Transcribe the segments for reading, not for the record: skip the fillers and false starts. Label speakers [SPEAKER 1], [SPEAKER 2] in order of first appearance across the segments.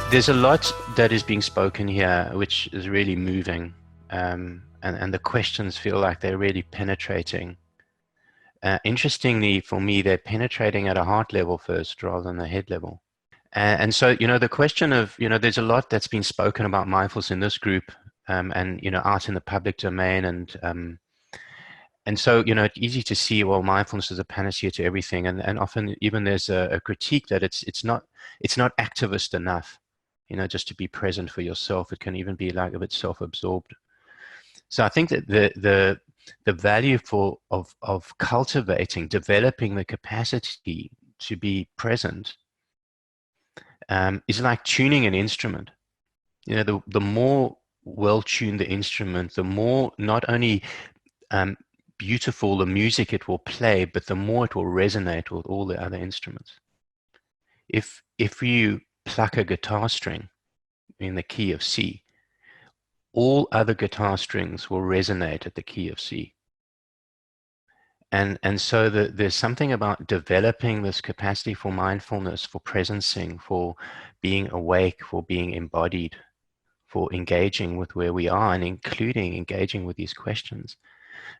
[SPEAKER 1] There's a lot that is being spoken here, which is really moving, and the questions feel like they're really penetrating. Interestingly, for me, they're penetrating at a heart level first rather than a head level. And so, the question of, there's a lot that's been spoken about mindfulness in this group, and out in the public domain, and so, it's easy to see, well, mindfulness is a panacea to everything, and often even there's a critique that it's not activist enough, just to be present for yourself. It can even be like a bit self-absorbed. So I think that the value of cultivating, developing the capacity to be present, is like tuning an instrument. The more well-tuned the instrument, the more not only beautiful the music it will play, but the more it will resonate with all the other instruments. If you pluck a guitar string in the key of C, all other guitar strings will resonate at the key of C. And so there's something about developing this capacity for mindfulness, for presencing, for being awake, for being embodied, for engaging with where we are, and including engaging with these questions.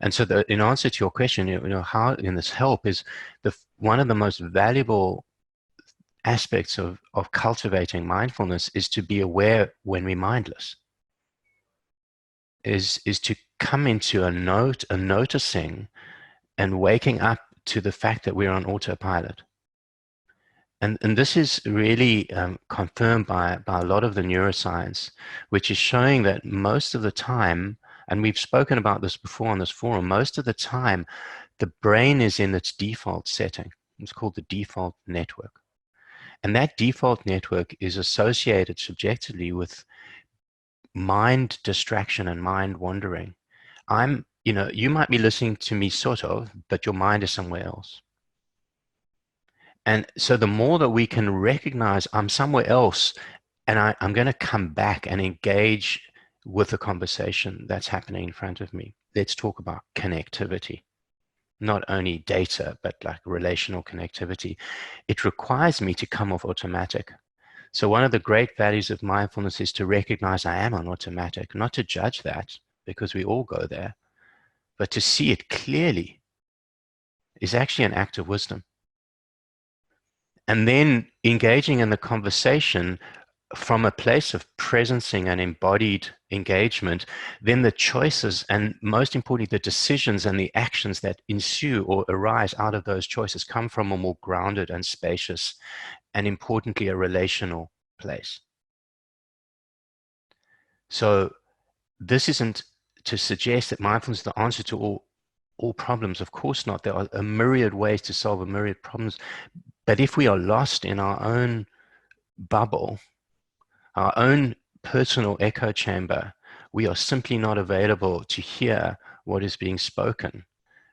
[SPEAKER 1] And so in answer to your question, how in this help is one of the most valuable aspects of cultivating mindfulness is to be aware when we're mindless, is to come into a noticing and waking up to the fact that we're on autopilot. And this is really confirmed by a lot of the neuroscience, which is showing that most of the time, and we've spoken about this before on this forum, most of the time, the brain is in its default setting. It's called the default network. And that default network is associated subjectively with mind distraction and mind wandering. You might be listening to me sort of, but your mind is somewhere else. And so the more that we can recognize I'm somewhere else, and I'm going to come back and engage with the conversation that's happening in front of me. Let's talk about connectivity, not only data, but like relational connectivity. It requires me to come off automatic. So one of the great values of mindfulness is to recognize I am on automatic, not to judge that, because we all go there, but to see it clearly is actually an act of wisdom. And then engaging in the conversation from a place of presencing and embodied engagement, then the choices and most importantly, the decisions and the actions that ensue or arise out of those choices come from a more grounded and spacious, and importantly, a relational place. So this isn't to suggest that mindfulness is the answer to all problems. Of course not. There are a myriad ways to solve a myriad problems. But if we are lost in our own bubble, our own personal echo chamber, we are simply not available to hear what is being spoken.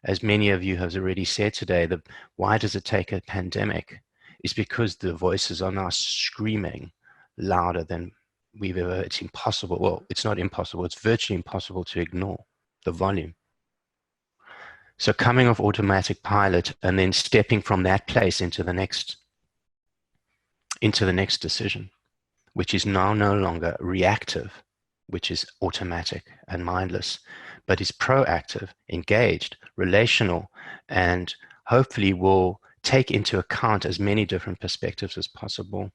[SPEAKER 1] As many of you have already said today, why does it take a pandemic? It's because the voices are now screaming louder than we've ever. It's impossible. Well, it's not impossible. It's virtually impossible to ignore the volume. So coming off automatic pilot and then stepping from that place into the next decision, which is now no longer reactive, which is automatic and mindless, but is proactive, engaged, relational, and hopefully will take into account as many different perspectives as possible.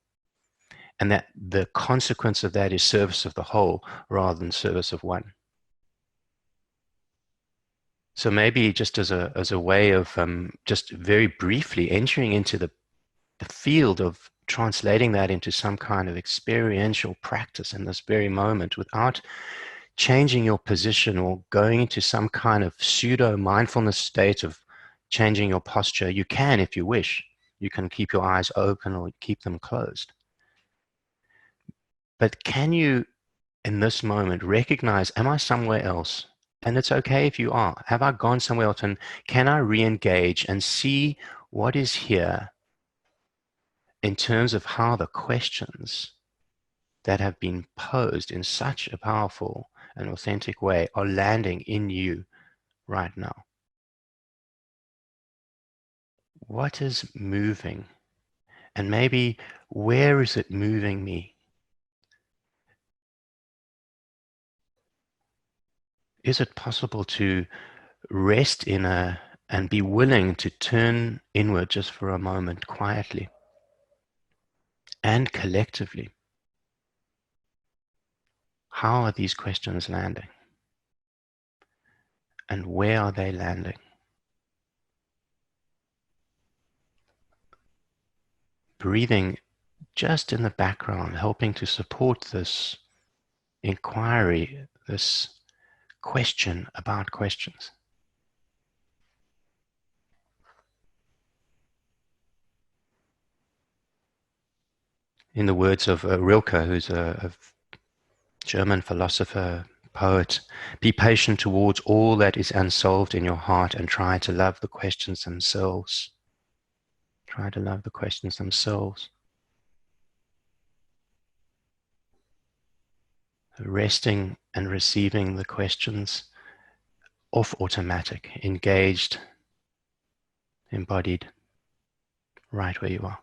[SPEAKER 1] And that the consequence of that is service of the whole rather than service of one. So maybe just as a way of just very briefly entering into the field of translating that into some kind of experiential practice in this very moment without changing your position or going into some kind of pseudo mindfulness state of changing your posture. You can if you wish. You can keep your eyes open or keep them closed. But can you, in this moment, recognize, am I somewhere else? And it's okay if you are. Have I gone somewhere else? And can I re-engage and see what is here in terms of how the questions that have been posed in such a powerful and authentic way are landing in you right now? What is moving? And maybe where is it moving me? Is it possible to rest in a and be willing to turn inward just for a moment quietly and collectively? How are these questions landing? And where are they landing? Breathing just in the background, helping to support this inquiry, this question about questions. In the words of Rilke, who's a German philosopher, poet, be patient towards all that is unsolved in your heart and try to love the questions themselves. Try to love the questions themselves. Resting and receiving the questions off automatic, engaged, embodied, right where you are.